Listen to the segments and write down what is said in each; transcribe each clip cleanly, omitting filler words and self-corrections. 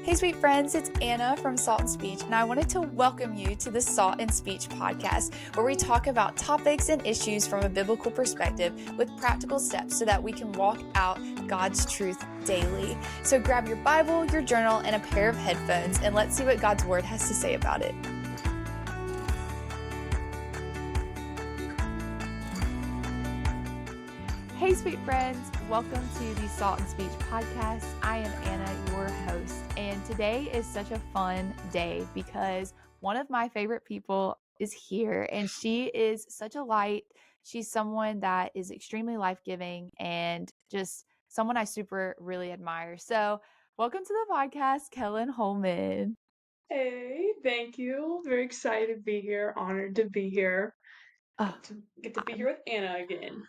Hey, sweet friends, it's Anna from Salt and Speech, and I wanted to welcome you to the Salt and Speech podcast, where we talk about topics and issues from a biblical perspective with practical steps so that we can walk out God's truth daily. So grab your Bible, your journal, and a pair of headphones, and let's see what God's Word has to say about it. Hey, sweet friends, welcome to the Salt and Speech podcast. I am Anna, your host, and today is such a fun day because one of my favorite people is here, and she is such a light. She's someone that is extremely life-giving and just someone I really admire. So welcome to the podcast, Kelyn Holman. Hey, thank you. Very excited to be here. Honored to be here. Oh, Get to be here with Anna again.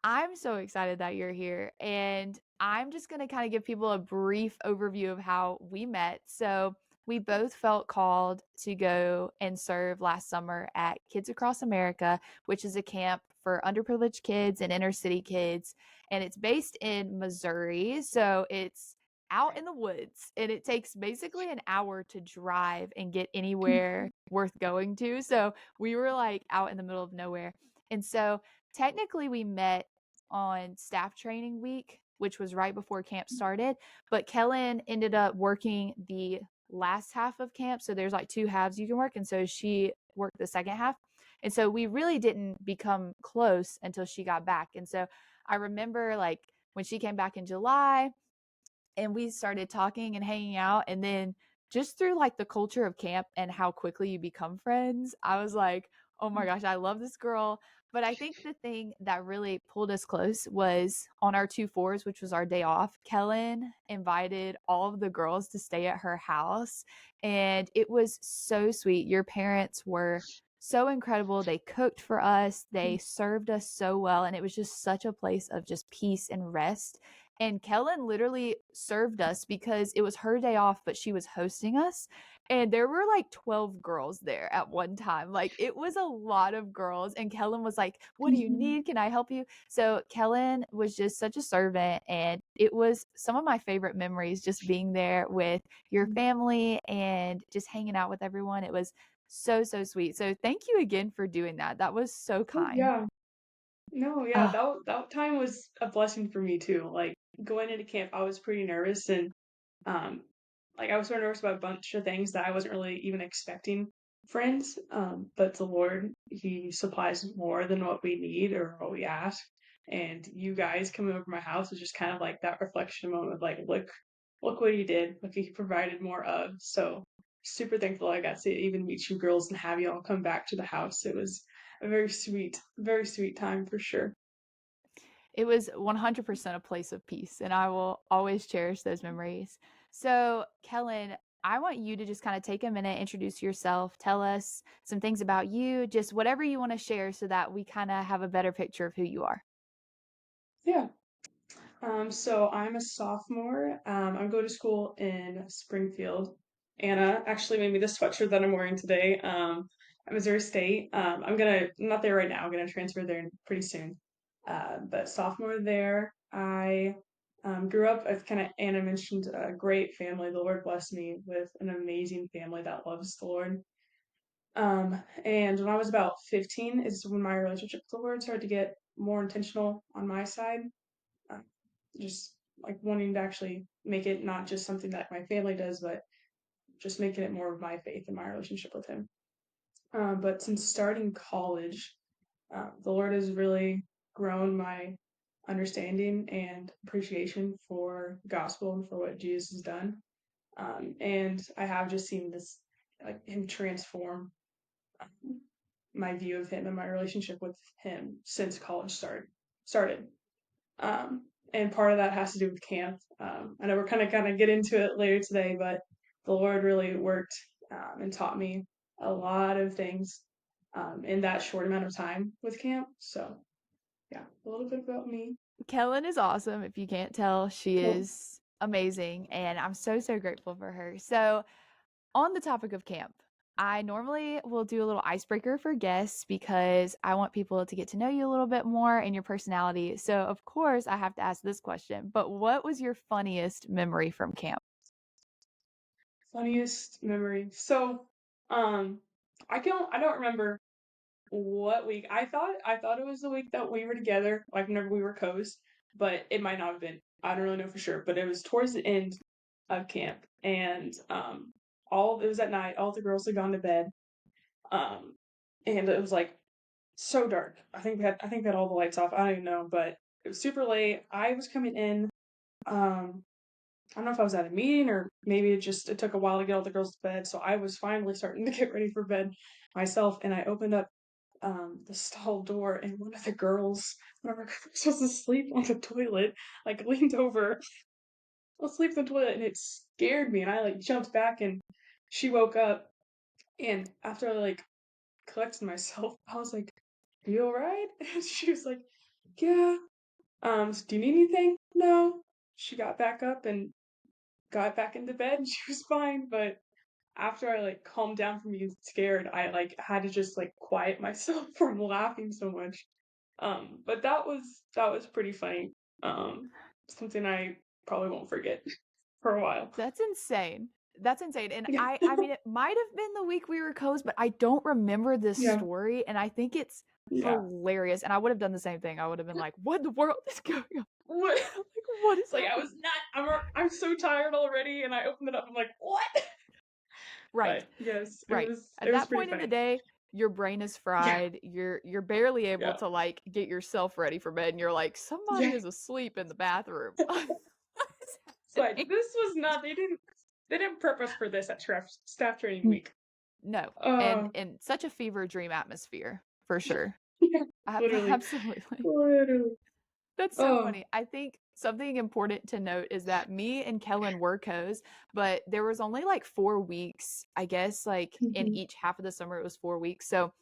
I'm so excited that you're here, and I'm just going to kind of give people a brief overview of how we met. So, we both felt called to go and serve last summer at Kids Across America, which is a camp for underprivileged kids and inner city kids, and it's based in Missouri. So, it's out in the woods, and it takes basically an hour to drive and get anywhere worth going to. So, we were like out in the middle of nowhere. And so, technically we met on staff training week, which was right before camp started, but Kelyn ended up working the last half of camp. So there's like two halves you can work. And so she worked the second half. And so we really didn't become close until she got back. And so I remember like when she came back in July and we started talking and hanging out, and then just through like the culture of camp and how quickly you become friends, I was like, oh my gosh, I love this girl. But I think the thing that really pulled us close was on our 2-4s, which was our day off. Kelyn invited all of the girls to stay at her house, and it was so sweet. Your parents were so incredible. They cooked for us, they served us so well, and it was just such a place of just peace and rest. And Kelyn literally served us because it was her day off, but she was hosting us. And there were like 12 girls there at one time. Like it was a lot of girls. And Kelyn was like, what do you need? Can I help you? So Kelyn was just such a servant. And it was some of my favorite memories just being there with your family and just hanging out with everyone. It was so, so sweet. So thank you again for doing that. That was so Oh, kind. yeah. No, yeah, Oh, that time was a blessing for me too. Like going into camp, I was pretty nervous and um like I was so nervous about a bunch of things that I wasn't really even expecting friends. But the Lord, He supplies more than what we need or what we ask. And you guys coming over to my house was just kind of like that reflection moment of like, look what He did, look He provided more of. So super thankful I got to even meet you girls and have you all come back to the house. It was a very sweet time for sure. it was 100% a place of peace, and I will always cherish those memories. So, Kelyn, I want you to just kind of take a minute, introduce yourself, tell us some things about you, just whatever you want to share so that we kind of have a better picture of who you are. Yeah. So I'm a sophomore. I'm going to school in Springfield. Anna actually made me the sweatshirt that I'm wearing today. At Missouri State. I'm not there right now. I'm gonna transfer there pretty soon. But sophomore there, I grew up. As kind of Anna mentioned, a great family. The Lord blessed me with an amazing family that loves the Lord. And when I was about 15 is when my relationship with the Lord started to get more intentional on my side. Uh, just like wanting to actually make it not just something that my family does, but just making it more of my faith and my relationship with Him. But since starting college, the Lord has really grown my understanding and appreciation for the gospel and for what Jesus has done. And I have just seen this, like Him transform my view of Him and my relationship with Him since college started. And part of that has to do with camp. I know we're kind of get into it later today, but the Lord really worked and taught me a lot of things in that short amount of time with camp. So yeah, a little bit about me. Kelyn is awesome. If you can't tell, she Cool. is amazing, and I'm so, so grateful for her. So, on the topic of camp, I normally will do a little icebreaker for guests because I want people to get to know you a little bit more and your personality. So, of course, I have to ask this question, but what was your funniest memory from camp? Funniest memory. So, um, I don't remember what week. I thought it was the week that we were together, like whenever we were coast, but it might not have been. I don't really know for sure, but it was towards the end of camp, and all it was at night. All the girls had gone to bed, um, and it was like so dark. I think we had all the lights off. I don't even know, but it was super late. I was coming in. Um, I don't know if I was at a meeting or maybe it took a while to get all the girls to bed. So I was finally starting to get ready for bed myself, and I opened up the stall door, and one of our girls was asleep on the toilet, like leaned over, asleep on the toilet, and it scared me, and I like jumped back, and she woke up, and after I like collected myself, I was like, "Are you alright?" And she was like, "Yeah." Do you need anything? No. She got back up and got back into bed, and she was fine, but after I like calmed down from being scared, I like had to just like quiet myself from laughing so much. But that was pretty funny. Something I probably won't forget for a while. That's insane. That's insane. And Yeah, I mean it might have been the week we were coast, but I don't remember this yeah, story and I think it's yeah. hilarious. And I would have done the same thing. I would have been like, "What in the world is going on? What? Like what is Like I happening?" was not. I'm so tired already, and I opened it up. I'm like, what? Right. But yes, it Right. was At it was that pretty point in the funny. day, your brain is Yeah, fried. You're barely able yeah, to like get yourself ready for bed and you're like, "Somebody yeah. is asleep in the bathroom." What is It's like happening? this was not. They didn't prep us for this at staff training N- week. No. Uh, And such a fever dream atmosphere for sure. yeah, literally, Absolutely. literally. That's so Oh. funny. I think something important to note is that me and Kellen were co's, but there was only like 4 weeks, I guess, like in Mhm, each half of the summer, it was 4 weeks. So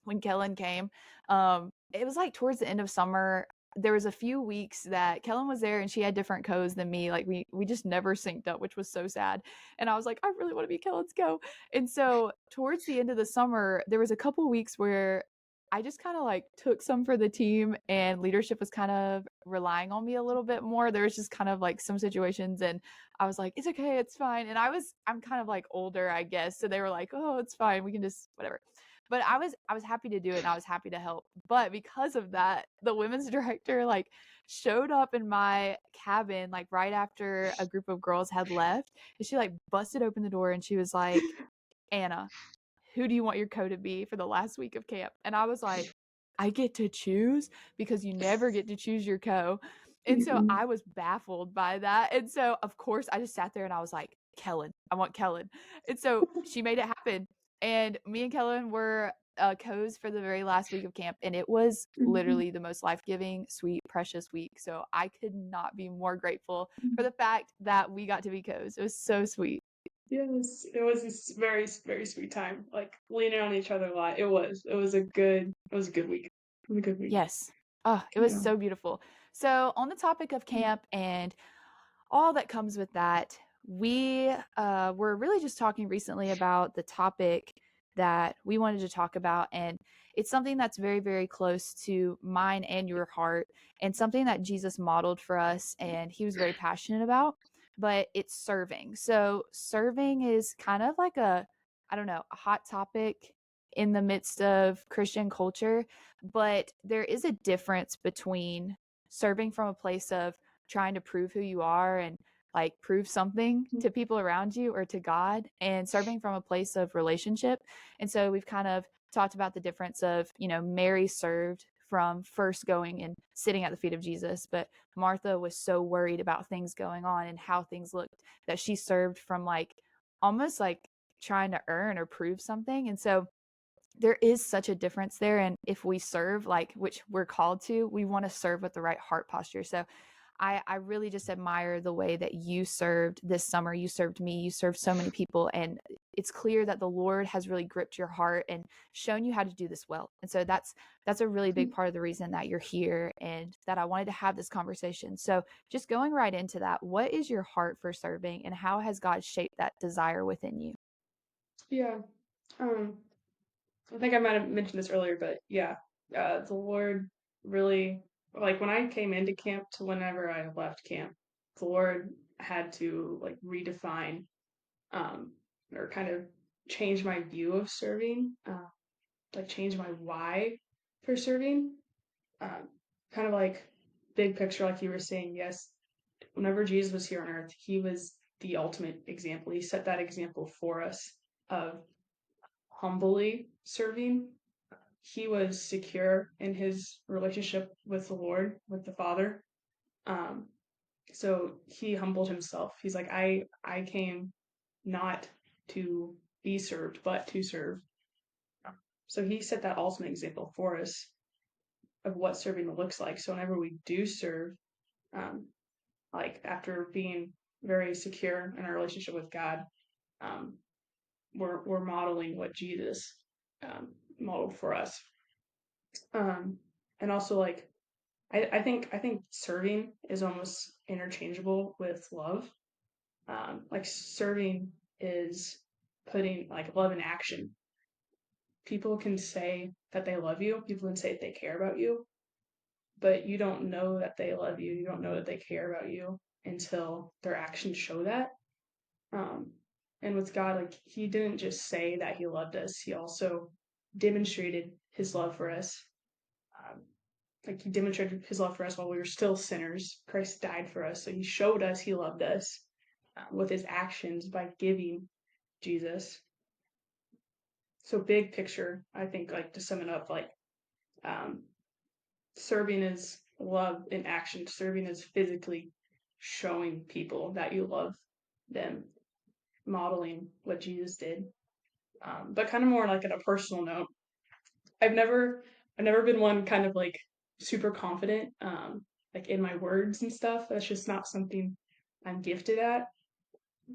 when Kellen came, it was like towards the end of summer. There was a few weeks that Kellen was there and she had different co's than me. Like we just never synced up, which was so sad. And I was like, I really want to be Kellen's co. And so towards the end of the summer, there was a couple weeks where I just kind of like took some for the team and leadership was kind of relying on me a little bit more. There was just kind of like some situations and I was like, it's okay, it's fine. And I'm kind of like older, I guess. So they were like, oh, it's fine. We can just whatever. But I was happy to do it and I was happy to help. But because of that, the women's director like showed up in my cabin like right after a group of girls had left. And she like busted open the door and she was like, Anna, who do you want your co to be for the last week of camp? And I was like, I get to choose because you never get to choose your co. And so mhm, I was baffled by that. And so, of course, I just sat there and I was like, Kellen, I want Kellen. And so she made it happen. And me and Kellen were co's for the very last week of camp. And it was mhm, literally the most life giving, sweet, precious week. So I could not be more grateful for mhm. the fact that we got to be co's. It was so sweet. Yes, it was a very, very sweet time. Like leaning on each other a lot. It was a good week. It was a good week. Yes. Oh, it was Yeah. so beautiful. So, on the topic of camp and all that comes with that, we were really just talking recently about the topic that we wanted to talk about. And it's something that's very, very close to mine and your heart, and something that Jesus modeled for us and he was very passionate about. But it's serving. So, serving is kind of like I don't know, a hot topic in the midst of Christian culture. But there is a difference between serving from a place of trying to prove who you are and like prove something to people around you or to God and serving from a place of relationship. And so we've kind of talked about the difference of, Mary served from first going and sitting at the feet of Jesus, but Martha was so worried about things going on and how things looked that she served from like almost like trying to earn or prove something. And so there is such a difference there. And if we serve, like which we're called to, we want to serve with the right heart posture. So I really just admire the way that you served this summer. You served me, you served so many people. And it's clear that the Lord has really gripped your heart and shown you how to do this well. And so that's a really big part of the reason that you're here and that I wanted to have this conversation. So just going right into that, what is your heart for serving and how has God shaped that desire within you? Yeah. Um, I think I might have mentioned this earlier, but yeah, the Lord really, like when I came into camp to whenever I left camp, the Lord had to like redefine um, or kind of changed my view of serving, like changed my why for serving. Um, Kind of like big picture, like you were saying, yes, whenever Jesus was here on earth, he was the ultimate example. He set that example for us of humbly serving. He was secure in his relationship with the Lord, with the Father. Um, so he humbled himself. He's like, I came not to be served, but to serve. So he set that ultimate example for us of what serving looks like. So whenever we do serve, um, like after being very secure in our relationship with God, um, we're modeling what Jesus modeled for us. Um, and also like I think serving is almost interchangeable with love. Like serving is putting like love in action. People can say that they love you. People can say that they care about you, but you don't know that they love you. You don't know that they care about you until their actions show that. Um, and with God, like He didn't just say that He loved us; He also demonstrated His love for us. Um, like He demonstrated His love for us while we were still sinners. Christ died for us, so He showed us He loved us with His actions by giving Jesus. So big picture, I think, like to sum it up, like um, serving is love in action. Serving is physically showing people that you love them, modeling what Jesus did. But kind of more like at a personal note, I've never, I've never been one kind of like super confident, like in my words and stuff. That's just not something I'm gifted at.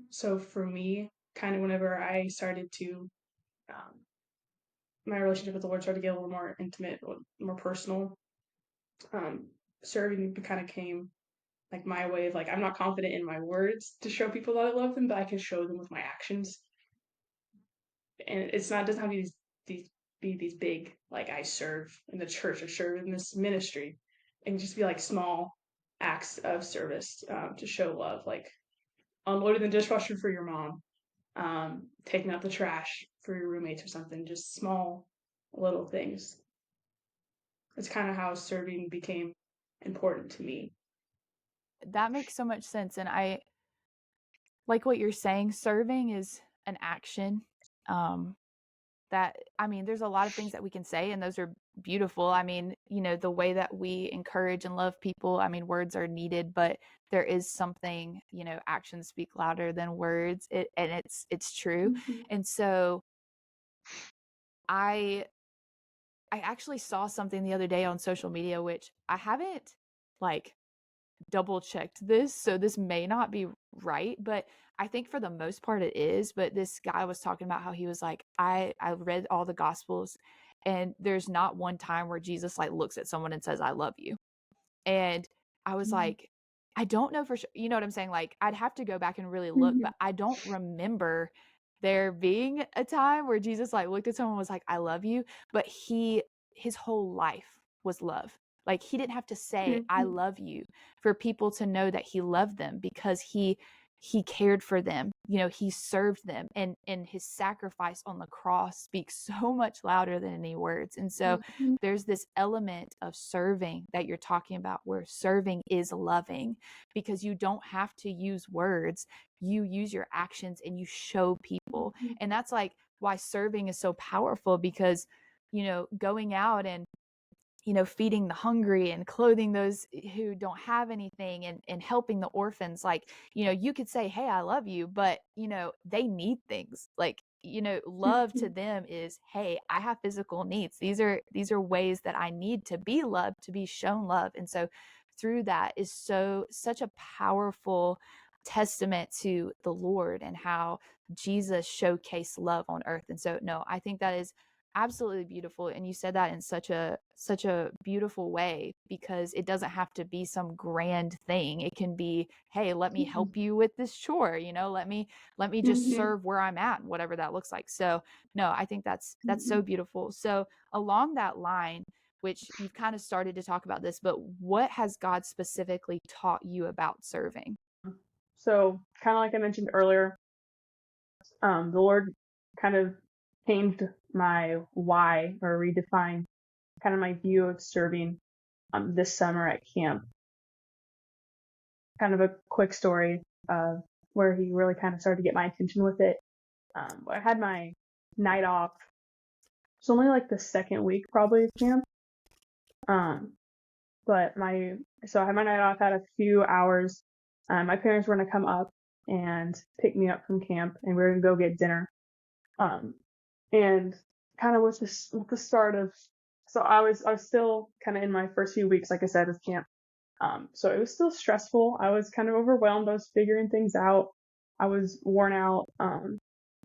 So for me, kind of whenever I started to, um, my relationship with the Lord started to get a little more intimate, more personal. Um, Serving kind of came like my way of like I'm not confident in my words to show people that I love them, but I can show them with my actions. And it's not doesn't have to be these be these big like I serve in the church or serve in this ministry, and just be like small acts of service to show love, like unloading the dishwasher for your mom, taking out the trash for your roommates or something. Just small little things. It's kind of how serving became important to me. That makes so much sense. And I like what you're saying. Serving is an action. Um, that I mean, there's a lot of things that we can say, and those are beautiful. I mean, the way that we encourage and love people, I mean, words are needed, but there is something, actions speak louder than words. And it's true. Mm-hmm. And so I I actually saw something the other day on social media, which I haven't like double checked this, so this may not be right, but I think for the most part it is. But this guy was talking about how he was like, I read all the gospels, and there's not one time where Jesus like looks at someone and says, I love you. And I was like, I don't know for sure. You know what I'm saying? Like, I'd have to go back and really look, Mm-hmm. but I don't remember there being a time where Jesus like looked at someone and was like, I love you. But his whole life was love. Like, he didn't have to say, I Mm-hmm. love you for people to know that he loved them, because he cared for them. He served them, and his sacrifice on the cross speaks so much louder than any words. And so Mm-hmm. there's this element of serving that you're talking about, where serving is loving, because you don't have to use words. You use your actions and you show people. And that's like why serving is so powerful, because going out and feeding the hungry and clothing those who don't have anything, and helping the orphans. Like, you could say, hey, I love you, but, they need things. Like, love to them is, hey, I have physical needs. These are ways that I need to be loved, to be shown love. And so through that is such a powerful testament to the Lord and how Jesus showcased love on earth. And so, no, I think that is absolutely beautiful. And you said that in such a beautiful way, because it doesn't have to be some grand thing. It can be, hey, let me help you with this chore, let me just Mm-hmm. serve where I'm at, whatever that looks like. So no, I think that's Mm-hmm. so beautiful. So along that line, which you've kind of started to talk about this, but what has God specifically taught you about serving? So, kind of like I mentioned earlier, The Lord kind of changed my why, or redefined kind of my view of serving this summer at camp. Kind of a quick story where he really kind of started to get my attention with it. I had my night off. It's only like the second week probably of camp. But so I had my night off, had a few hours. My parents were gonna come up and pick me up from camp, and we were gonna go get dinner. And kind of with the start of, so I was still kind of in my first few weeks, like I said, of camp. So it was still stressful. I was kind of overwhelmed. I was figuring things out. I was worn out,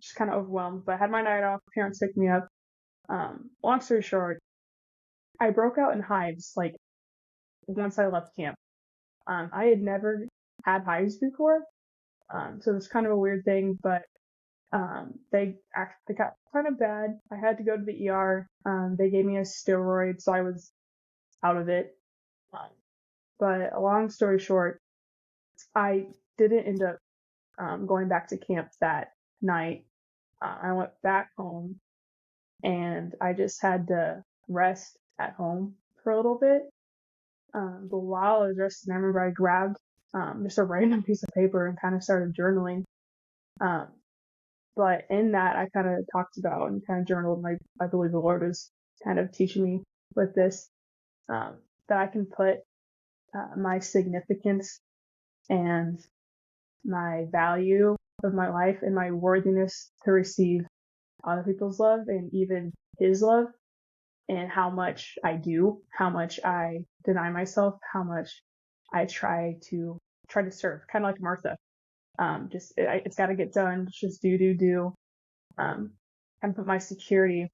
just kind of overwhelmed. But I had my night off. Parents picked me up. Long story short, I broke out in hives like once I left camp. I had never had hives before, so it was kind of a weird thing. But they got kind of bad. I had to go to the ER. They gave me a steroid, so I was out of it. But a long story short, I didn't end up going back to camp that night. I went back home, and I just had to rest at home for a little bit. But while I was resting, I remember I grabbed just a random piece of paper and kind of started journaling. But in that, I kind of talked about and kind of journaled, and I believe the Lord was kind of teaching me with this, that I can put my significance and my value of my life and my worthiness to receive other people's love and even His love, and how much I do, how much I deny myself, how much I try to serve, kind of like Martha. It's got to get done. Just do. And put my security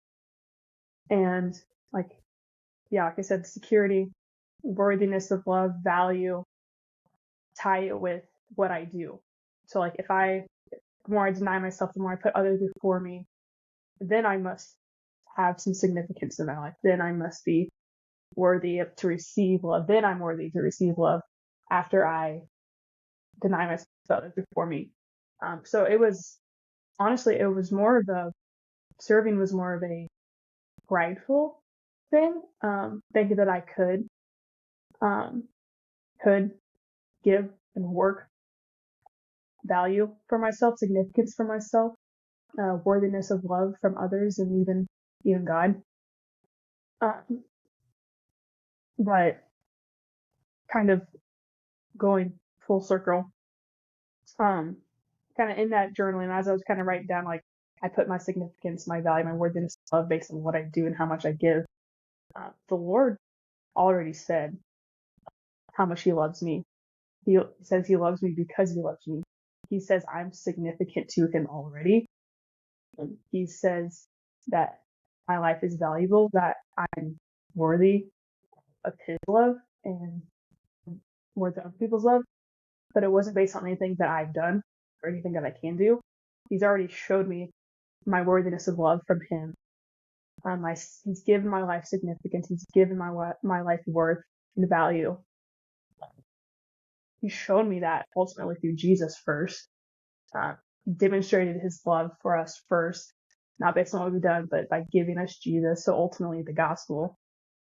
and like I said, security, worthiness of love, value, tie it with what I do. So like the more I deny myself, the more I put others before me, then I must have some significance in my life. Then I must be worthy to receive love. Then I'm worthy to receive love after I deny myself to others before me. So it was more of serving was more of a prideful thing. Thinking that I could give and work value for myself, significance for myself, worthiness of love from others, and even God. But kind of going full circle, kind of in that journaling, as I was kind of writing down, like I put my significance, my value, my worthiness of love based on what I do and how much I give. The Lord already said how much He loves me. He says He loves me because He loves me. He says I'm significant to Him already. And He says that my life is valuable, that I'm worthy of His love and worthy of people's love. But it wasn't based on anything that I've done or anything that I can do. He's already showed me my worthiness of love from Him. He's given my life significance. He's given my life worth and value. He showed me that ultimately through Jesus first. He demonstrated His love for us first, not based on what we've done, but by giving us Jesus. So ultimately the gospel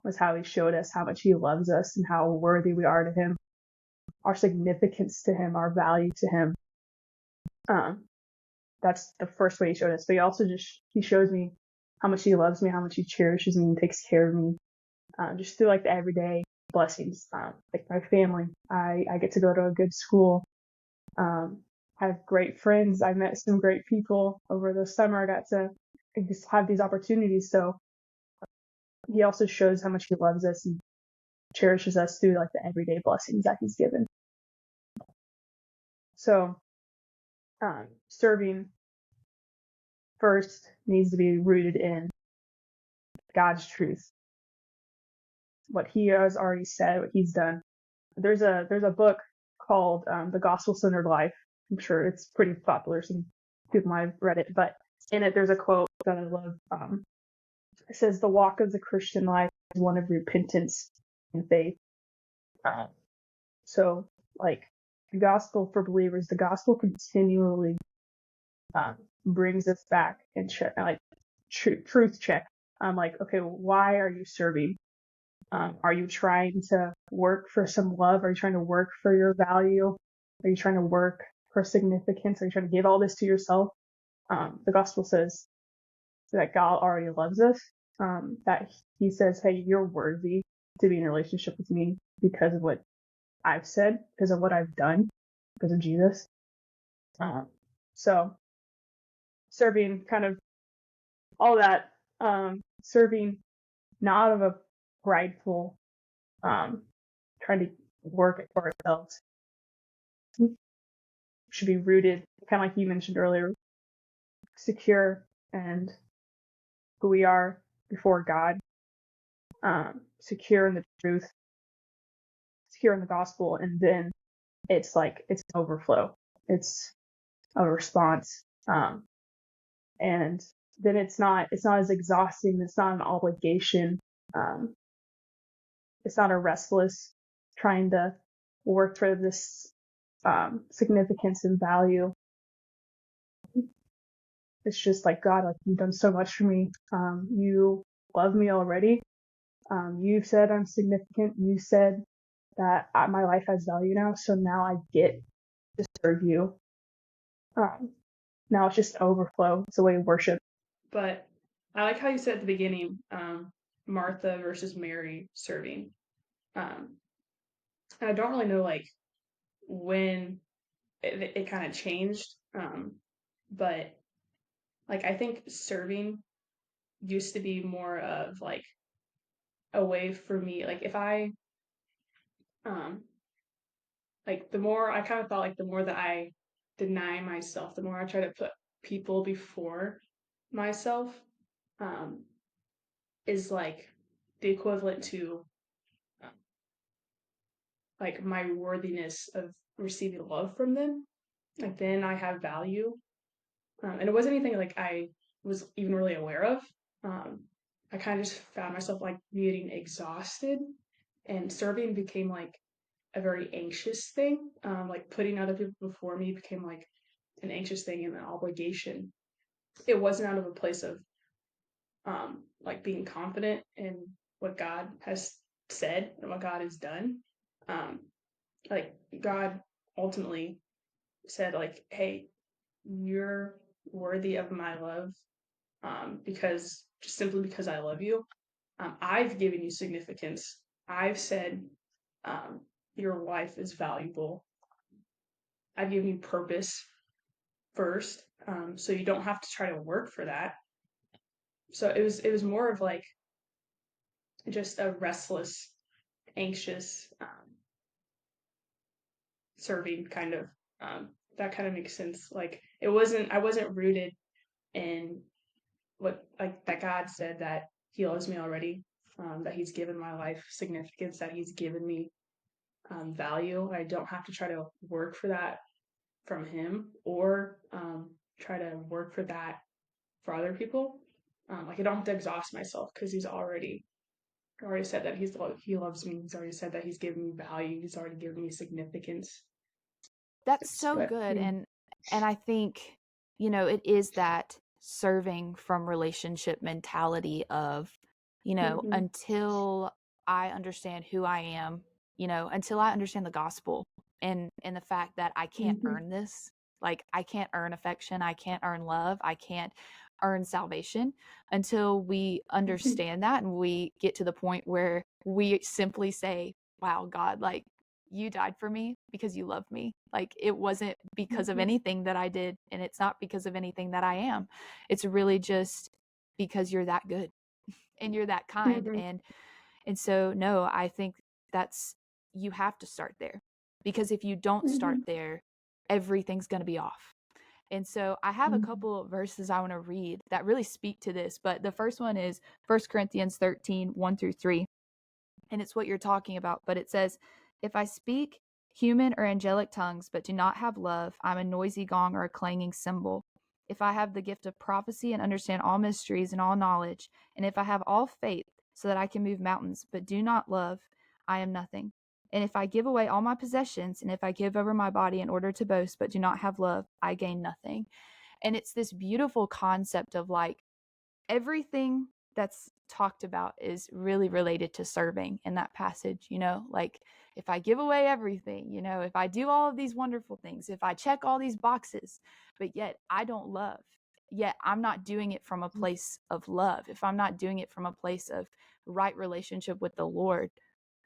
was how He showed us how much He loves us and how worthy we are to Him, our significance to Him, our value to Him. That's the first way He showed us. But He shows me how much He loves me, how much He cherishes me and takes care of me, just through like the everyday blessings, like my family. I get to go to a good school. I have great friends. I met some great people over the summer. I got to just have these opportunities. So He also shows how much He loves us and cherishes us through like the everyday blessings that He's given. So serving first needs to be rooted in God's truth, what He has already said, what He's done. There's a book called The Gospel Centered Life. I'm sure it's pretty popular. Some people might have read it, but in it there's a quote that I love. It says, "The walk of the Christian life is one of repentance and faith." So, like the gospel for believers, the gospel continually brings us back and like truth check. I'm like, okay, why are you serving? Are you trying to work for some love? Are you trying to work for your value? Are you trying to work for significance? Are you trying to give all this to yourself? The gospel says that God already loves us, that he says, hey, you're worthy to be in a relationship with me because of what I've said, because of what I've done, because of Jesus. So serving kind of all that, serving not out of a prideful, trying to work it for ourselves, should be rooted, kind of like you mentioned earlier, secure and who we are before God, secure in the truth, secure in the gospel, and then it's like it's an overflow, it's a response, and then it's not as exhausting, it's not an obligation, um, it's not a restless trying to work for this significance and value. It's just like, God, like, you've done so much for me. You love me already. You've said I'm significant. You said that my life has value now. So now I get to serve you. Now it's just overflow. It's a way of worship. But I like how you said at the beginning, Martha versus Mary serving. I don't really know like when it kind of changed. But like I think serving used to be more of like a way for me, like if I um like the more I kind of felt like the more that I deny myself, the more I try to put people before myself, um is like the equivalent to uh, like my worthiness of receiving love from them. Like then I have value. And it wasn't anything like I was even really aware of. Um, I kind of just found myself like getting exhausted, and serving became like a very anxious thing. Like putting other people before me became like an anxious thing and an obligation. It wasn't out of a place of like being confident in what God has said and what God has done. Um, like God ultimately said, like, "Hey, you're worthy of my love, because just simply because I love you. I've given you significance. I've said um, your life is valuable. I've given you purpose first, so you don't have to try to work for that." So it was more of like just a restless, anxious serving kind of. That kind of makes sense. Like I wasn't rooted in what like that God said that He loves me already, that He's given my life significance, that He's given me value. I don't have to try to work for that from Him, or try to work for that for other people. Like I don't have to exhaust myself because He's already said that He loves me. He's already said that He's given me value. He's already given me significance. That's so But good. yeah. And I think, it is that serving from relationship mentality of, Mm-hmm. until I understand who I am, until I understand the gospel and the fact that I can't Mm-hmm. earn this. Like I can't earn affection, I can't earn love, I can't earn salvation until we understand that and we get to the point where we simply say, wow, God, like you died for me because you love me. Like it wasn't because of Mm-hmm. anything that I did, and it's not because of anything that I am. It's really just because you're that good and you're that kind. Mm-hmm. And so no, I think that's you have to start there. Because if you don't start Mm-hmm. there, everything's going to be off. And so I have a Mm-hmm. couple of verses I want to read that really speak to this, but the first one is 1 Corinthians 13, 1-3. And it's what you're talking about. But it says, if I speak human or angelic tongues, but do not have love, I'm a noisy gong or a clanging cymbal. If I have the gift of prophecy and understand all mysteries and all knowledge, and if I have all faith so that I can move mountains, but do not love, I am nothing. And if I give away all my possessions, and if I give over my body in order to boast, but do not have love, I gain nothing. And it's this beautiful concept of like everything that's talked about is really related to serving in that passage, like if I give away everything, if I do all of these wonderful things, if I check all these boxes, but yet I don't love, yet I'm not doing it from a place of love. If I'm not doing it from a place of right relationship with the Lord,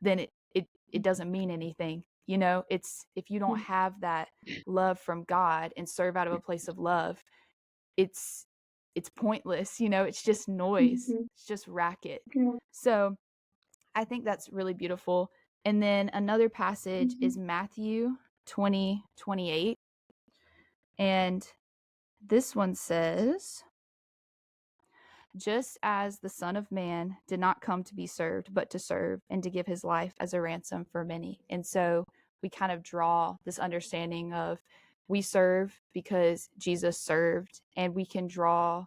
then it doesn't mean anything. It's if you don't have that love from God and serve out of a place of love, it's pointless, it's just noise, Mhm. it's just racket. Yeah. So I think that's really beautiful. And then another passage is Mhm. Matthew 20:28, and this one says, just as the Son of Man did not come to be served, but to serve and to give his life as a ransom for many. And so we kind of draw this understanding of we serve because Jesus served, and we can draw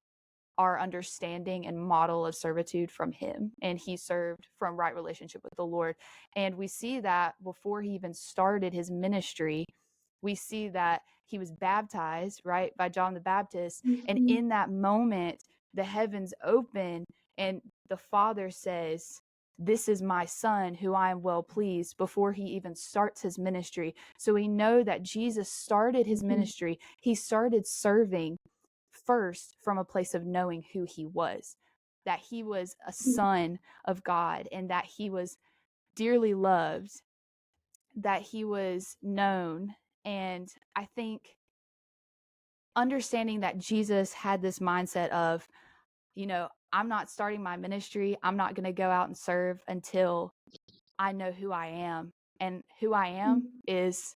our understanding and model of servitude from him, and he served from right relationship with the Lord. And we see that before he even started his ministry, we see that he was baptized, right, by John the Baptist. And Mhm. in that moment, the heavens open, and the Father says, this is my son who I am well pleased, before he even starts his ministry. So we know that Jesus started his Mhm. ministry. He started serving first from a place of knowing who he was, that he was a son of God, and that he was dearly loved, that he was known. And I think understanding that Jesus had this mindset of, I'm not starting my ministry, I'm not going to go out and serve until I know who I am. And who I am Mhm. is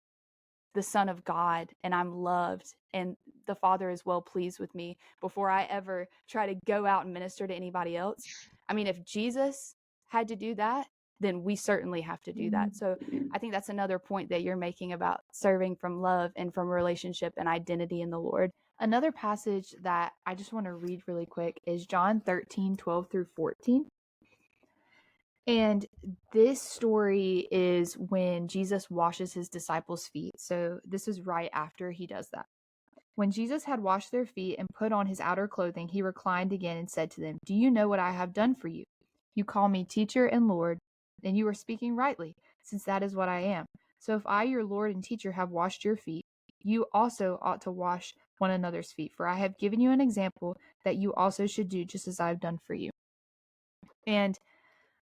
the Son of God, and I'm loved, and the Father is well pleased with me before I ever try to go out and minister to anybody else. I mean, if Jesus had to do that, then we certainly have to do that. So I think that's another point that you're making about serving from love and from relationship and identity in the Lord. Another passage that I just want to read really quick is John 13:12 through 14. And this story is when Jesus washes his disciples' feet. So this is right after he does that. When Jesus had washed their feet and put on his outer clothing, he reclined again and said to them, do you know what I have done for you? You call me teacher and Lord, and you are speaking rightly, since that is what I am. So if I, your Lord and teacher, have washed your feet, you also ought to wash one another's feet. For I have given you an example that you also should do just as I have done for you. And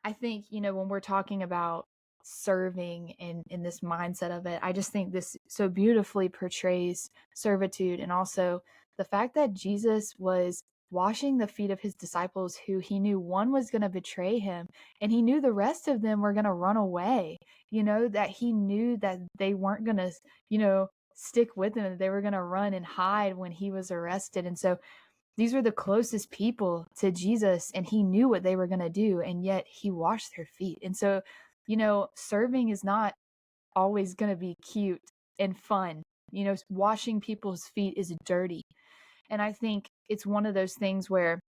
I think, when we're talking about serving and in this mindset of it, I just think this so beautifully portrays servitude, and also the fact that Jesus was washing the feet of his disciples, who he knew one was going to betray him, and he knew the rest of them were going to run away, that he knew that they weren't going to, stick with him, they were going to run and hide when he was arrested. And so these were the closest people to Jesus, and he knew what they were going to do, and yet he washed their feet. And so, serving is not always going to be cute and fun. Washing people's feet is dirty. And I think it's one of those things where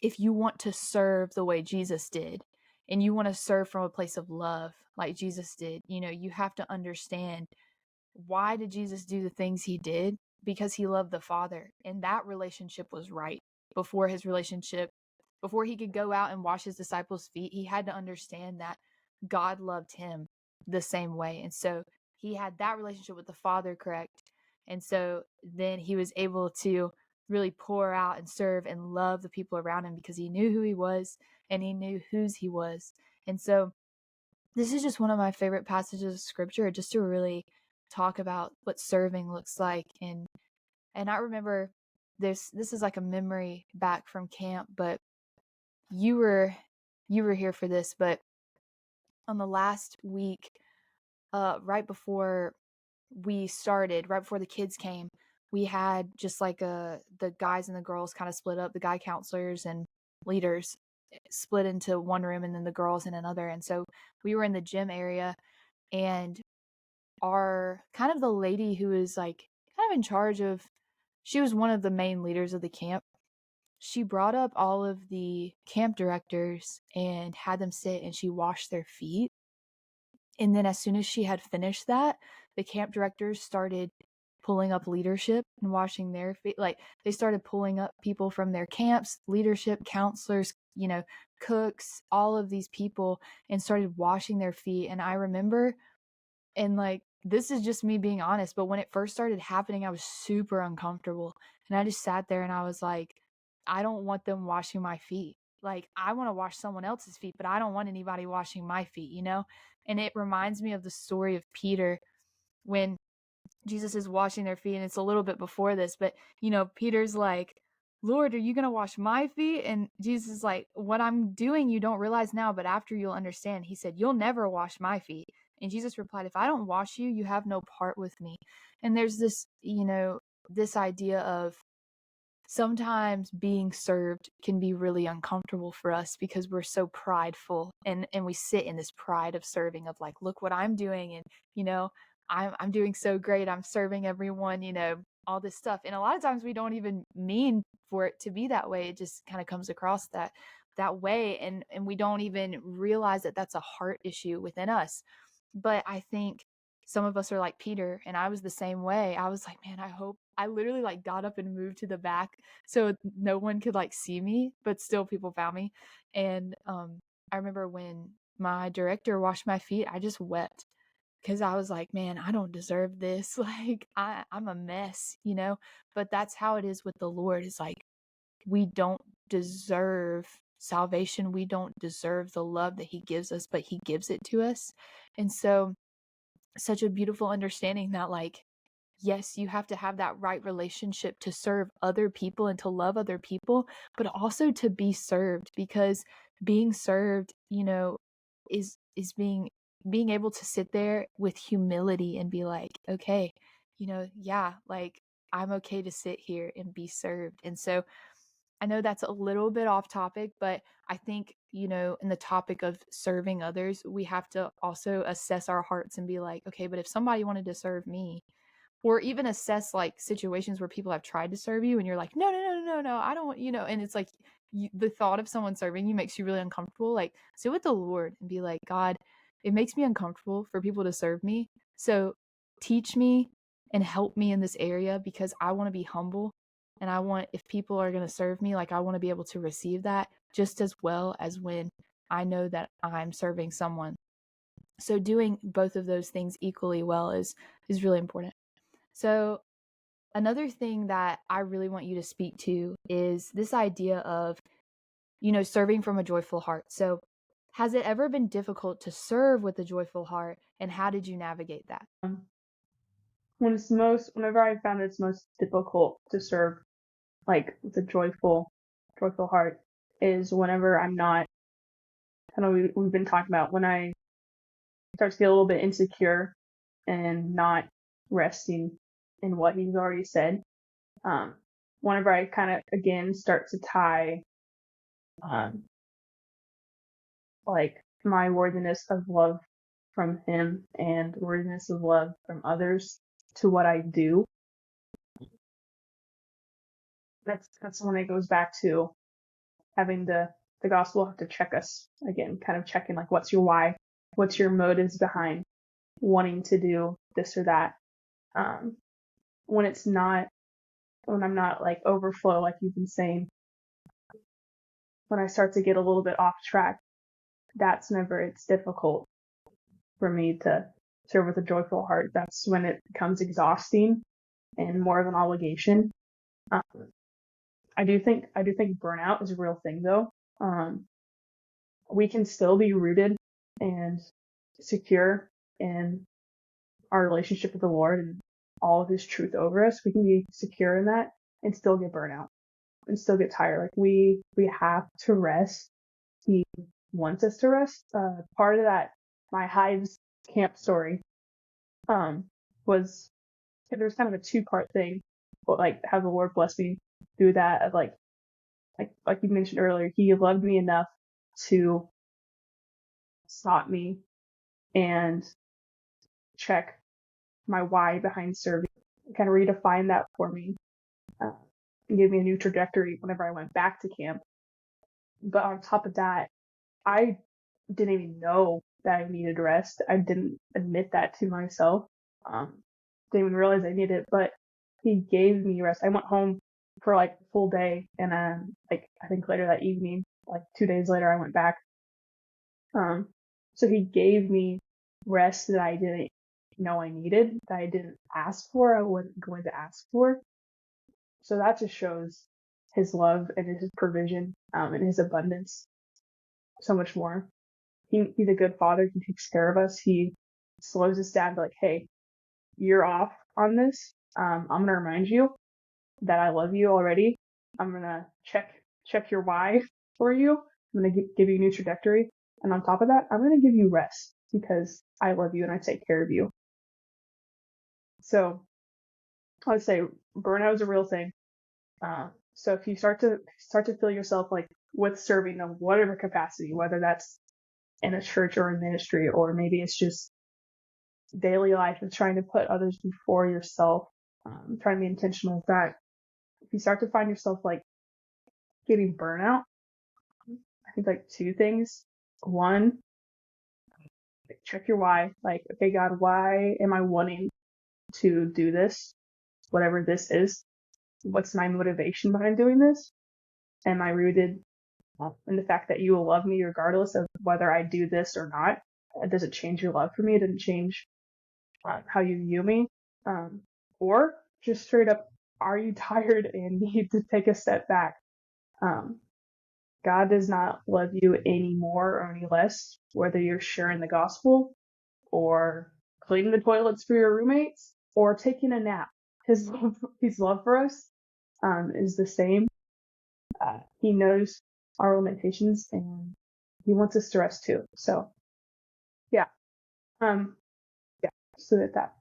if you want to serve the way Jesus did, and you want to serve from a place of love like Jesus did, you have to understand, why did Jesus do the things he did? Because he loved the Father, and that relationship was right. Before he could go out and wash his disciples' feet, he had to understand that God loved him the same way. And so he had that relationship with the Father correct. And so then he was able to really pour out and serve and love the people around him, because he knew who he was and he knew whose he was. And so this is just one of my favorite passages of scripture, just to really talk about what serving looks like. And I remember this is like a memory back from camp, but you were here for this, but on the last week, right before we started, right before the kids came, we had just like the guys and the girls kind of split up, the guy counselors and leaders split into one room, and then the girls in another. And so we were in the gym area, and our kind of the lady who is like kind of in charge of, she was one of the main leaders of the camp. She brought up all of the camp directors and had them sit, and she washed their feet. And then as soon as she had finished that, the camp directors started pulling up leadership and washing their feet. Like they started pulling up people from their camps, leadership, counselors, cooks, all of these people, and started washing their feet. And I remember, and like, this is just me being honest, but when it first started happening, I was super uncomfortable. And I just sat there and I was like, I don't want them washing my feet. Like, I want to wash someone else's feet, but I don't want anybody washing my feet. And it reminds me of the story of Peter when Jesus is washing their feet. And it's a little bit before this, but, Peter's like, Lord, are you going to wash my feet? And Jesus is like, what I'm doing, you don't realize now, but after you'll understand. He said, you'll never wash my feet. And Jesus replied, if I don't wash you, you have no part with me. And there's this, this idea of sometimes being served can be really uncomfortable for us because we're so prideful and we sit in this pride of serving, of like, look what I'm doing. And, I'm doing so great. I'm serving everyone, all this stuff. And a lot of times we don't even mean for it to be that way. It just kind of comes across that way. And we don't even realize that that's a heart issue within us. But I think some of us are like Peter, and I was the same way. I was like, man, I literally like got up and moved to the back so no one could like see me, but still people found me. And I remember when my director washed my feet, I just wept because I was like, man, I don't deserve this. Like I'm a mess. But that's how it is with the Lord. It's like we don't deserve salvation. We don't deserve the love that he gives us, but he gives it to us. And so such a beautiful understanding that like, yes, you have to have that right relationship to serve other people and to love other people, but also to be served, because being served, is being able to sit there with humility and be like, okay, yeah, like I'm okay to sit here and be served. And so I know that's a little bit off topic, but I think, in the topic of serving others, we have to also assess our hearts and be like, okay, but if somebody wanted to serve me, or even assess like situations where people have tried to serve you and you're like, no, no, no, no, no, I don't, and it's like the thought of someone serving you makes you really uncomfortable. Like, sit with the Lord and be like, God, it makes me uncomfortable for people to serve me. So teach me and help me in this area, because I want to be humble. And I want, if people are going to serve me, like I want to be able to receive that just as well as when I know that I'm serving someone. So doing both of those things equally well is really important. So another thing that I really want you to speak to is this idea of, serving from a joyful heart. So has it ever been difficult to serve with a joyful heart, and how did you navigate that? Whenever I found it's most difficult to serve, like with a joyful heart, is whenever I'm not, kind of, we've been talking about, when I start to get a little bit insecure and not resting in what he's already said. Whenever I kind of again start to tie, like my worthiness of love from him and worthiness of love from others to what I do, that's when it goes back to having the gospel have to check us again, kind of checking like, what's your why, what's your motives behind wanting to do this or that. When I'm not like overflow, like you've been saying, when I start to get a little bit off track, that's whenever it's difficult for me to serve with a joyful heart. That's when it becomes exhausting and more of an obligation. I do think burnout is a real thing though. We can still be rooted and secure in our relationship with the Lord and all of his truth over us. We can be secure in that and still get burnout and still get tired. Like we have to rest. He wants us to rest. Part of that, my Hives camp story, was, there's kind of a 2-part thing, but like how the Lord blessed me through that, of like you mentioned earlier, he loved me enough to stop me and check my why behind serving, kind of redefine that for me, and give me a new trajectory whenever I went back to camp. But on top of that, I didn't even know that I needed rest. I didn't admit that to myself. Didn't even realize I needed it. But he gave me rest. I went home for like a full day, and then like I think later that evening, like 2 days later, I went back. Um, so he gave me rest that I didn't know I needed, that I didn't ask for, I wasn't going to ask for. So that just shows his love and his provision, and his abundance so much more. He's a good father. He takes care of us. He slows us down to like, hey, you're off on this. I'm gonna remind you that I love you already. I'm gonna check your why for you. I'm gonna give you a new trajectory, and on top of that, I'm gonna give you rest because I love you and I take care of you. So I would say burnout is a real thing. So if you start to feel yourself like with serving in whatever capacity, whether that's in a church or a ministry, or maybe it's just daily life of trying to put others before yourself, trying to be intentional with that. If you start to find yourself like getting burnout, I think like two things. One, check your why. Like, okay, God, why am I wanting to do this? Whatever this is. What's my motivation behind doing this? Am I rooted in the fact that you will love me regardless of whether I do this or not? Does it change your love for me? It doesn't change how you view me? Or just straight up, are you tired and need to take a step back? Um, God does not love you any more or any less, whether you're sharing the gospel or cleaning the toilets for your roommates or taking a nap. His love for us is the same. He knows our limitations and he wants us to rest too. So yeah, um, yeah, so that.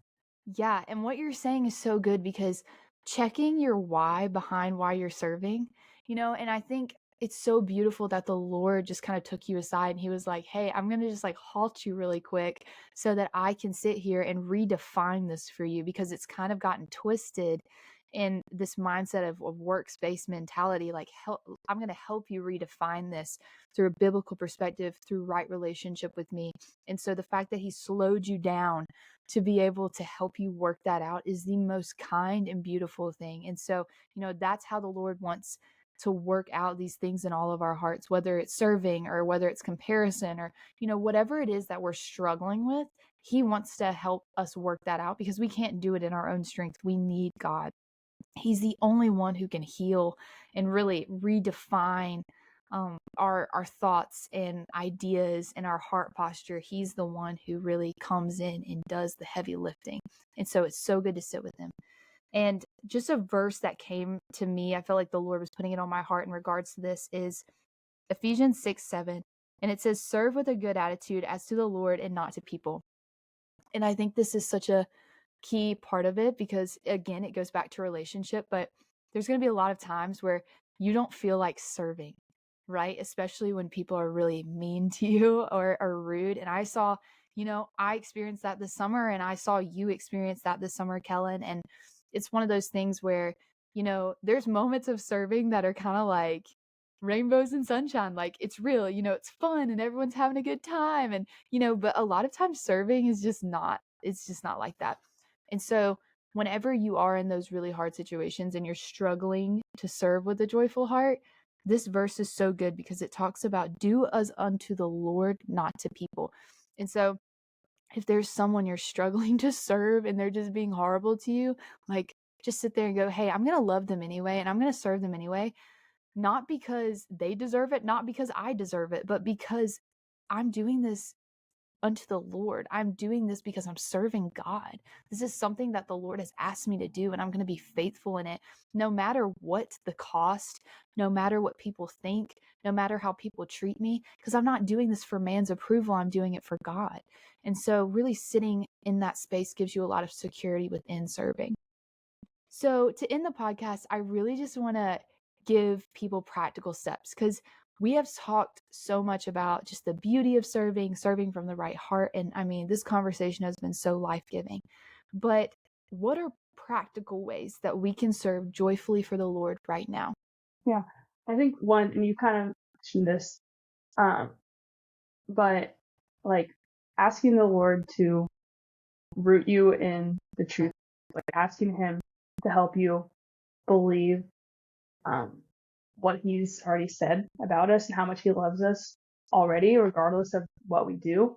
Yeah, and what you're saying is so good because checking your why behind why you're serving, and I think it's so beautiful that the Lord just kind of took you aside and he was like, "Hey, I'm going to just like halt you really quick so that I can sit here and redefine this for you because it's kind of gotten twisted in this mindset of works-based mentality like I'm going to help you redefine this through a biblical perspective, through right relationship with me." And so the fact that he slowed you down to be able to help you work that out is the most kind and beautiful thing. And so, that's how the Lord wants to work out these things in all of our hearts, whether it's serving or whether it's comparison or, whatever it is that we're struggling with. He wants to help us work that out because we can't do it in our own strength. We need God. He's the only one who can heal and really redefine our thoughts and ideas and our heart posture. He's the one who really comes in and does the heavy lifting. And so it's so good to sit with him. And just a verse that came to me, I felt like the Lord was putting it on my heart in regards to this, is Ephesians 6:7. And it says, serve with a good attitude as to the Lord and not to people. And I think this is such a key part of it because again, it goes back to relationship, but there's going to be a lot of times where you don't feel like serving, right? Especially when people are really mean to you or rude. And I experienced that this summer and I saw you experience that this summer, Kelyn. And it's one of those things where, there's moments of serving that are kind of like rainbows and sunshine. Like it's real, it's fun and everyone's having a good time. And, but a lot of times serving is just not, it's just not like that. And so, whenever you are in those really hard situations and you're struggling to serve with a joyful heart, this verse is so good because it talks about do as unto the Lord, not to people. And so, if there's someone you're struggling to serve and they're just being horrible to you, like just sit there and go, hey, I'm going to love them anyway and I'm going to serve them anyway. Not because they deserve it, not because I deserve it, but because I'm doing this unto the Lord. I'm doing this because I'm serving God. This is something that the Lord has asked me to do, and I'm going to be faithful in it, no matter what the cost, no matter what people think, no matter how people treat me, because I'm not doing this for man's approval. I'm doing it for God. And so really sitting in that space gives you a lot of security within serving. So to end the podcast, I really just want to give people practical steps because we have talked so much about just the beauty of serving from the right heart. And I mean, this conversation has been so life-giving. But what are practical ways that we can serve joyfully for the Lord right now? Yeah, I think one, and you kind of mentioned this, but like asking the Lord to root you in the truth, like asking Him to help you believe what he's already said about us and how much he loves us already, regardless of what we do.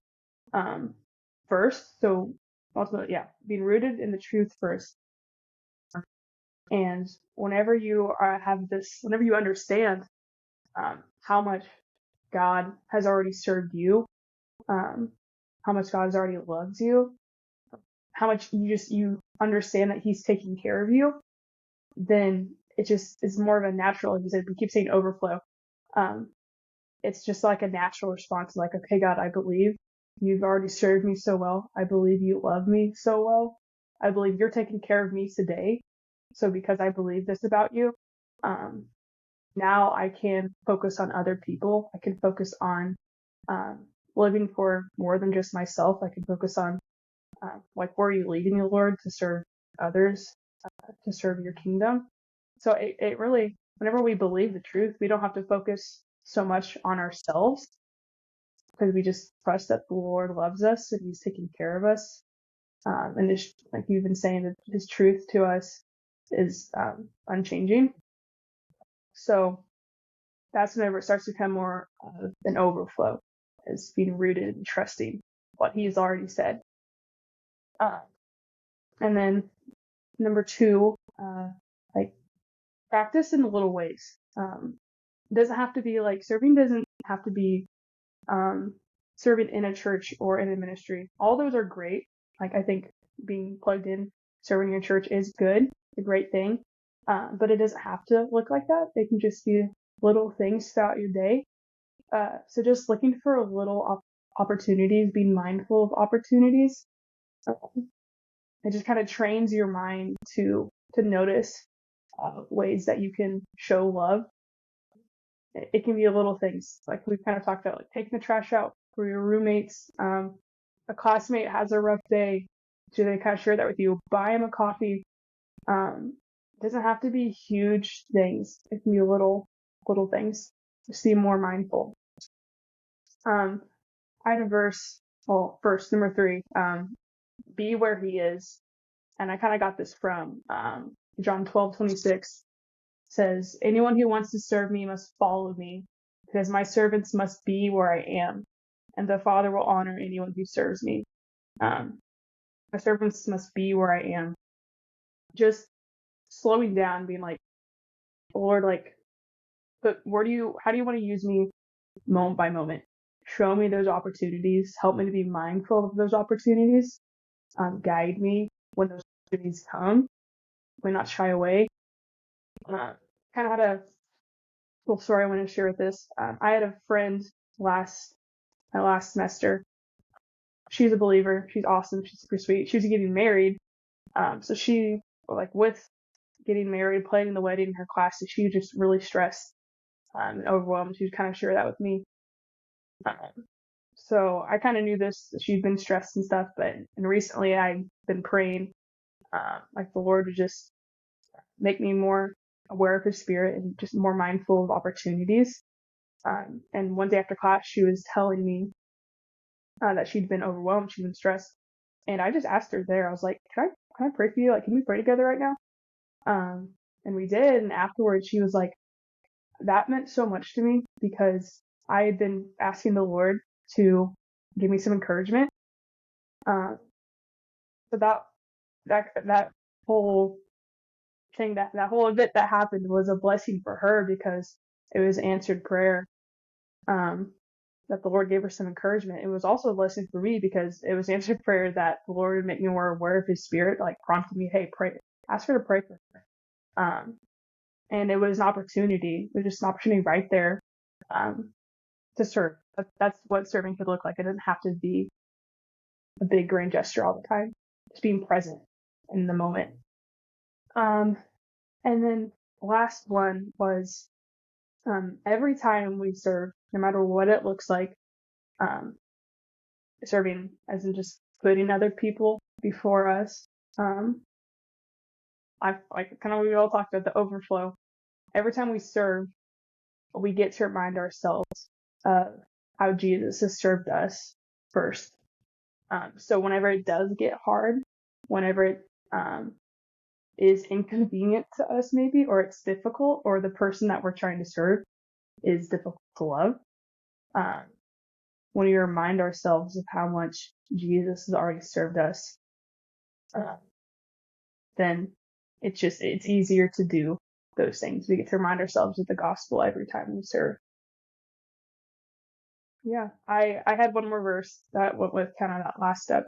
First, so ultimately, yeah, being rooted in the truth first. And whenever you whenever you understand how much God has already served you, how much God has already loved you, how much you understand that He's taking care of you, then it just is more of a natural. Like you said, we keep saying overflow. Um, it's just like a natural response, like, okay, God, I believe you've already served me so well. I believe you love me so well. I believe you're taking care of me today. So because I believe this about you, um, now I can focus on other people. I can focus on living for more than just myself. I can focus on like, where are you leading me, Lord, to serve others, to serve your kingdom. So it really, whenever we believe the truth, we don't have to focus so much on ourselves because we just trust that the Lord loves us and He's taking care of us. And this, like you've been saying, that His truth to us is unchanging. So that's whenever it starts to become more of an overflow, is being rooted and trusting what He's already said. And then number two, like practice in the little ways. It doesn't have to be like serving doesn't have to be serving in a church or in a ministry. All those are great. Like I think being plugged in, serving your church is good, a great thing. But it doesn't have to look like that. It can just be little things throughout your day. So just looking for little opportunities, being mindful of opportunities. It just kind of trains your mind to notice ways that you can show love. It can be little things, like we've kind of talked about, like taking the trash out for your roommates. A classmate has a rough day, do they kind of share that with you? Buy them a coffee. It doesn't have to be huge things. It can be little things. Just be more mindful. I had a verse. Well, first number 3. Be where He is, and I kind of got this from John 12:26. Says, anyone who wants to serve me must follow me, because my servants must be where I am, and the Father will honor anyone who serves me. My servants must be where I am. Just slowing down, being like, Lord, like, but how do you want to use me moment by moment? Show me those opportunities. Help me to be mindful of those opportunities. Guide me when those opportunities come. When not shy away. Kind of had a cool story I want to share with this. I had a friend last semester. She's a believer. She's awesome. She's super sweet. She was getting married. So she, like, with getting married, planning the wedding, her classes, she was just really stressed and overwhelmed. She would kind of share that with me. So I kind of knew this, that she'd been stressed and stuff, and recently I've been praying, like the Lord would just make me more aware of His Spirit and just more mindful of opportunities. And one day after class, she was telling me that she'd been overwhelmed, she'd been stressed, and I just asked her there. I was like, "Can I pray for you? Like, can we pray together right now?" And we did. And afterwards, she was like, "That meant so much to me because I had been asking the Lord to give me some encouragement." So that whole thing, that whole event that happened was a blessing for her because it was answered prayer. That the Lord gave her some encouragement. It was also a blessing for me because it was answered prayer that the Lord would make me more aware of His Spirit, like prompting me, hey, pray, ask her to pray for her. And it was an opportunity. It was just an opportunity right there to serve. That's what serving could look like. It doesn't have to be a big grand gesture all the time. Just being present in the moment. And then last one was every time we serve, no matter what it looks like, serving as in just putting other people before us. I like kind of, we all talked about the overflow. Every time we serve, we get to remind ourselves of how Jesus has served us first. So whenever it does get hard, whenever is inconvenient to us maybe, or it's difficult, or the person that we're trying to serve is difficult to love. When we remind ourselves of how much Jesus has already served us, then it's easier to do those things. We get to remind ourselves of the gospel every time we serve. Yeah, I had one more verse that went with kind of that last step.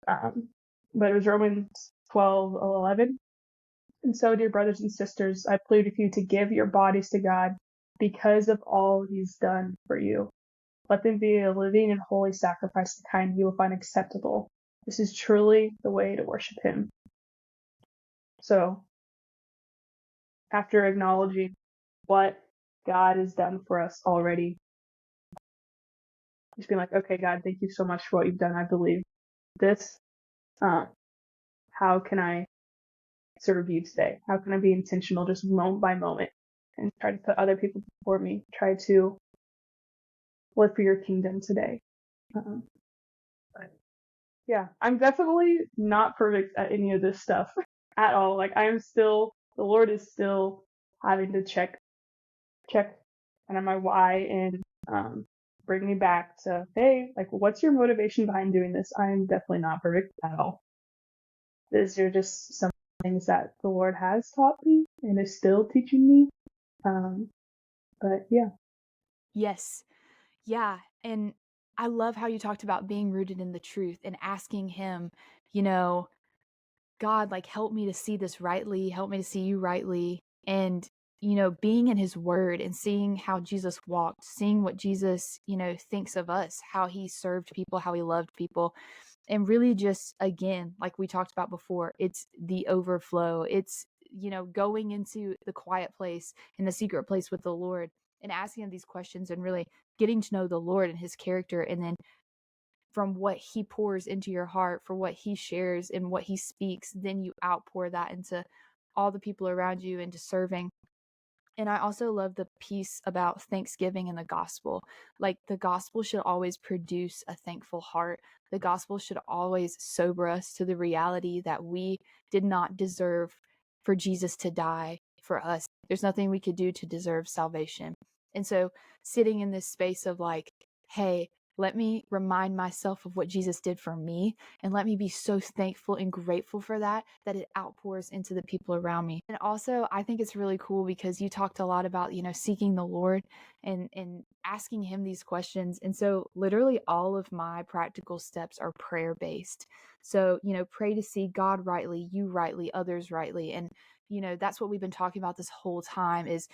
But it was Romans 12:11. And so, dear brothers and sisters, I plead with you to give your bodies to God because of all he's done for you. Let them be a living and holy sacrifice, the kind you will find acceptable. This is truly the way to worship him. So, after acknowledging what God has done for us already, just being like, okay, God, thank you so much for what you've done. I believe this. How can I serve you today? How can I be intentional just moment by moment and try to put other people before me? Try to live for your kingdom today. But yeah, I'm definitely not perfect at any of this stuff at all. Like the Lord is still having to check kind of my why and bring me back to, hey, like what's your motivation behind doing this? I'm definitely not perfect at all. These are just some things that the Lord has taught me and is still teaching me. But yeah. Yes. Yeah. And I love how you talked about being rooted in the truth and asking him, you know, God, like, help me to see this rightly, help me to see you rightly. And, you know, being in his word and seeing how Jesus walked, seeing what Jesus, you know, thinks of us, how he served people, how he loved people. And really just, again, like we talked about before, it's the overflow. It's, you know, going into the quiet place and the secret place with the Lord and asking him these questions and really getting to know the Lord and his character. And then from what he pours into your heart, for what he shares and what he speaks, then you outpour that into all the people around you, into serving. And I also love the piece about thanksgiving and the gospel. Like, the gospel should always produce a thankful heart. The gospel should always sober us to the reality that we did not deserve for Jesus to die for us. There's nothing we could do to deserve salvation. And so sitting in this space of like, hey, let me remind myself of what Jesus did for me, and let me be so thankful and grateful for that, that it outpours into the people around me. And also, I think it's really cool because you talked a lot about, you know, seeking the Lord and asking him these questions. And so literally all of my practical steps are prayer based. So, you know, pray to see God rightly, you rightly, others rightly. And, you know, that's what we've been talking about this whole time is,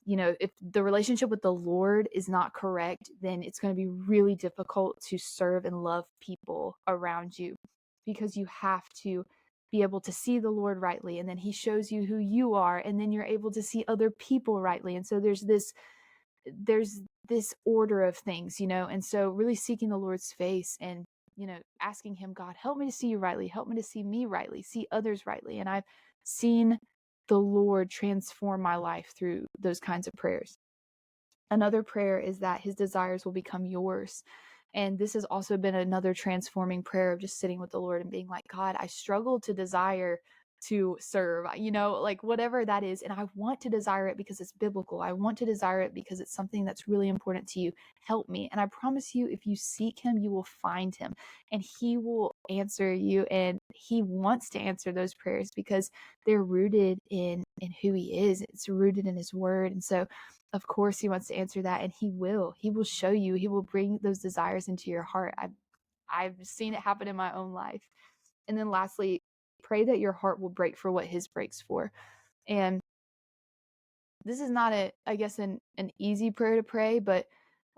you know, if the relationship with the Lord is not correct, then it's going to be really difficult to serve and love people around you, because you have to be able to see the Lord rightly, and then he shows you who you are, and then you're able to see other people rightly. And so there's this order of things, you know. And so really seeking the Lord's face and, you know, asking him, God, help me to see you rightly, help me to see me rightly, see others rightly. And I've seen the Lord transform my life through those kinds of prayers. Another prayer is that his desires will become yours. And this has also been another transforming prayer of just sitting with the Lord and being like, God, I struggle to desire to serve, you know, like whatever that is. And I want to desire it because it's biblical. I want to desire it because it's something that's really important to you. Help me. And I promise you, if you seek him, you will find him, and he will answer you. And he wants to answer those prayers because they're rooted in who he is. It's rooted in his word. And so of course he wants to answer that, and he will show you, he will bring those desires into your heart. I've seen it happen in my own life. And then lastly, pray that your heart will break for what his breaks for. And this is not an easy prayer to pray, but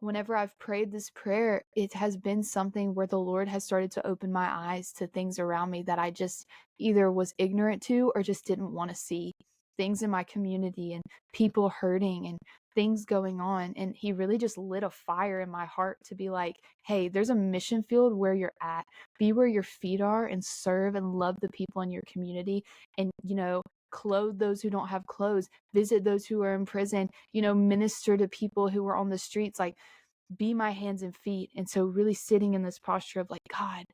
whenever I've prayed this prayer, it has been something where the Lord has started to open my eyes to things around me that I just either was ignorant to or just didn't want to see. Things in my community and people hurting and things going on. And he really just lit a fire in my heart to be like, hey, there's a mission field where you're at. Be where your feet are and serve and love the people in your community. And, you know, clothe those who don't have clothes, visit those who are in prison, you know, minister to people who are on the streets, like be my hands and feet. And so really sitting in this posture of like, God,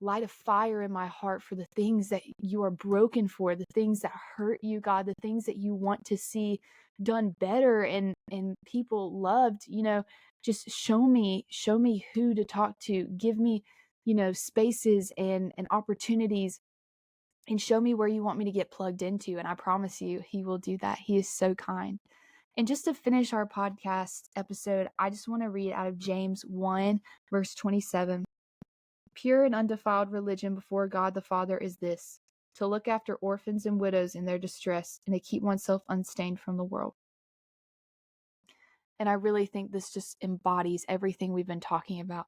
light a fire in my heart for the things that you are broken for, the things that hurt you, God, the things that you want to see done better and people loved. Just show me who to talk to. Give me, spaces and opportunities, and show me where you want me to get plugged into. And I promise you, he will do that. He is so kind. And just to finish our podcast episode, I just want to read out of James 1, verse 27. Pure and undefiled religion before God the Father is this: to look after orphans and widows in their distress, and to keep oneself unstained from the world. And I really think this just embodies everything we've been talking about.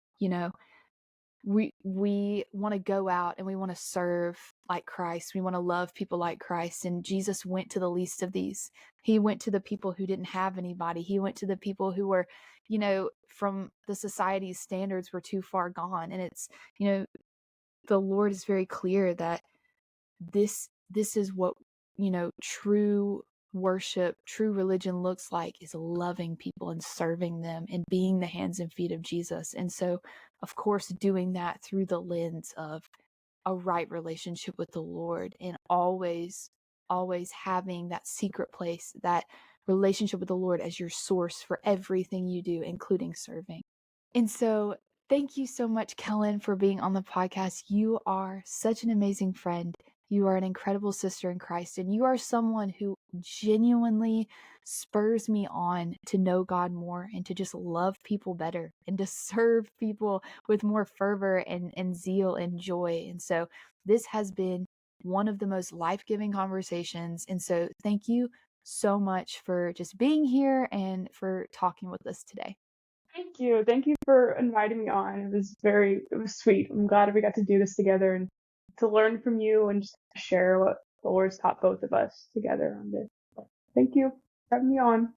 We want to go out and we want to serve like Christ. We want to love people like Christ. And Jesus went to the least of these. He went to the people who didn't have anybody. He went to the people who were, from the society's standards, were too far gone. And it's, the Lord is very clear that this is what, true worship, true religion looks like, is loving people and serving them and being the hands and feet of Jesus. And so, of course, doing that through the lens of a right relationship with the Lord, and always having that secret place, that relationship with the Lord as your source for everything you do, including serving. And so thank you so much, Kelyn, for being on the podcast. You are such an amazing friend. You are an incredible sister in Christ, and you are someone who genuinely spurs me on to know God more and to just love people better and to serve people with more fervor and zeal and joy. And so this has been one of the most life-giving conversations. And so thank you so much for just being here and for talking with us today. Thank you. Thank you for inviting me on. It was sweet. I'm glad we got to do this together and to learn from you and just share what the Lord's taught both of us together on this. Thank you for having me on.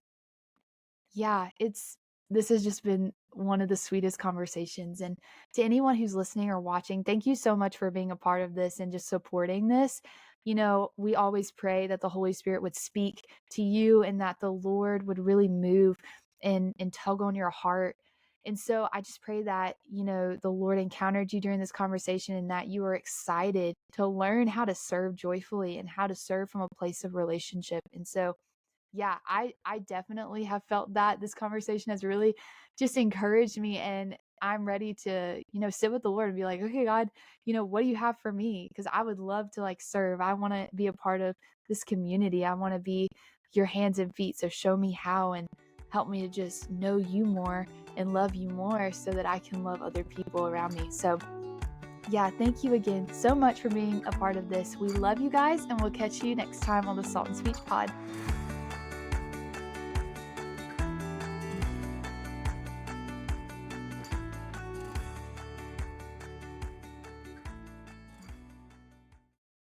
Yeah, this has just been one of the sweetest conversations. And to anyone who's listening or watching, thank you so much for being a part of this and just supporting this. We always pray that the Holy Spirit would speak to you and that the Lord would really move and tug on your heart. And so I just pray that, the Lord encountered you during this conversation and that you are excited to learn how to serve joyfully and how to serve from a place of relationship. And so, yeah, I definitely have felt that this conversation has really just encouraged me, and I'm ready to, sit with the Lord and be like, okay, God, what do you have for me? Because I would love to serve. I want to be a part of this community. I want to be your hands and feet. So show me how and help me to just know you more and love you more so that I can love other people around me. So yeah, thank you again so much for being a part of this. We love you guys, and we'll catch you next time on the Salt and Speech Pod.